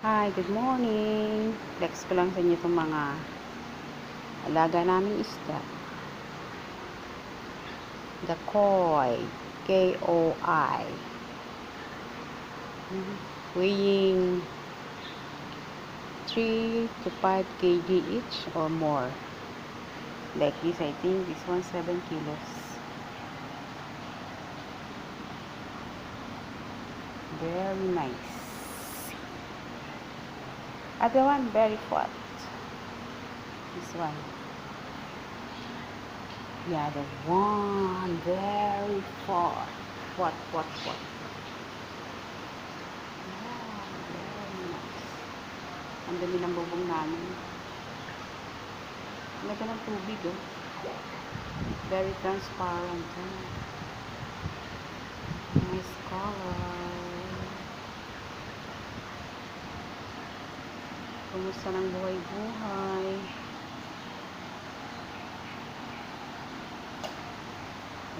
Hi, good morning. Flex ko lang sa inyo itong mga alaga namin isda. The koi, K-O-I. Weighing 3 to 5 kg each or more. Like this, I think this one 7 kilos. Very nice. Other one very fat. This one. The other one very fat. What? Very nice. Ang dami ng bubong namin. Ang ganda ng tubig, oh. Very transparent. Oh. Nice color. Kumusta ng buhay-buhay?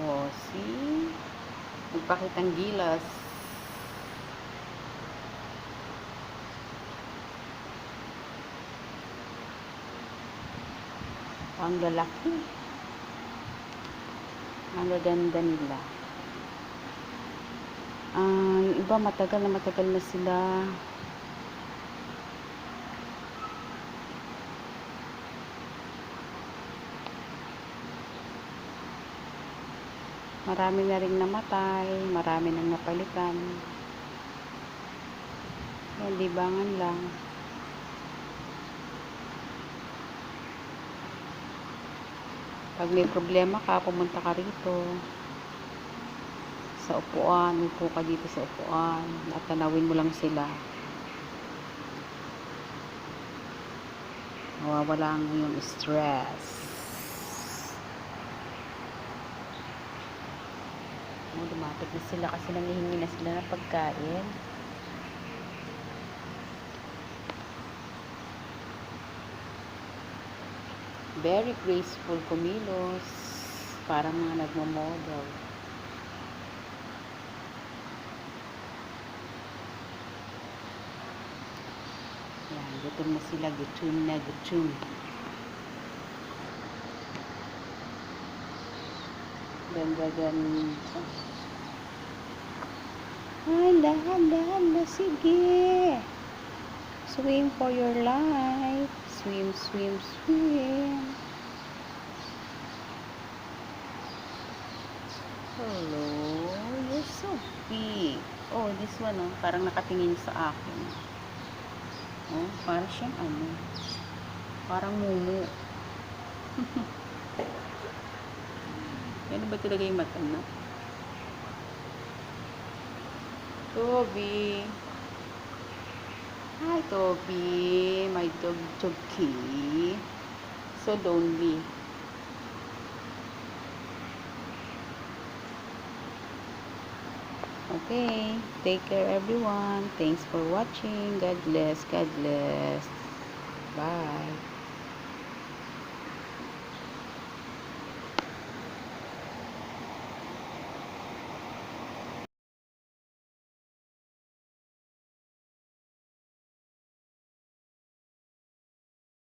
Oh, see? Nagpakitang gilas. Ang lalaki. Ang gaganda nila. Yung iba matagal na sila. Marami na rin namatay, marami nang napalitan. Yan, libangan lang. Pag may problema ka, pumunta ka rito. Sa upuan, upo ka dito sa upuan. At tanawin mo lang sila. Mawawala ang iyong stress. Lumapit na sila kasi nangihingi na sila ng pagkain. Very graceful kumilos. Parang mga nagmo-model. Yan, gutom na sila. Gutom. Ganda. Hala, sige. Swim for your life. Swim. Hello, you're so big. Oh, this one, oh, parang nakatingin sa akin. Oh, parang siyang ano. Parang mumu. Yan ba talaga yung mata na? Toby. Hi, Toby. My dog, Toby. So lonely. Okay. Take care, everyone. Thanks for watching. God bless. Bye.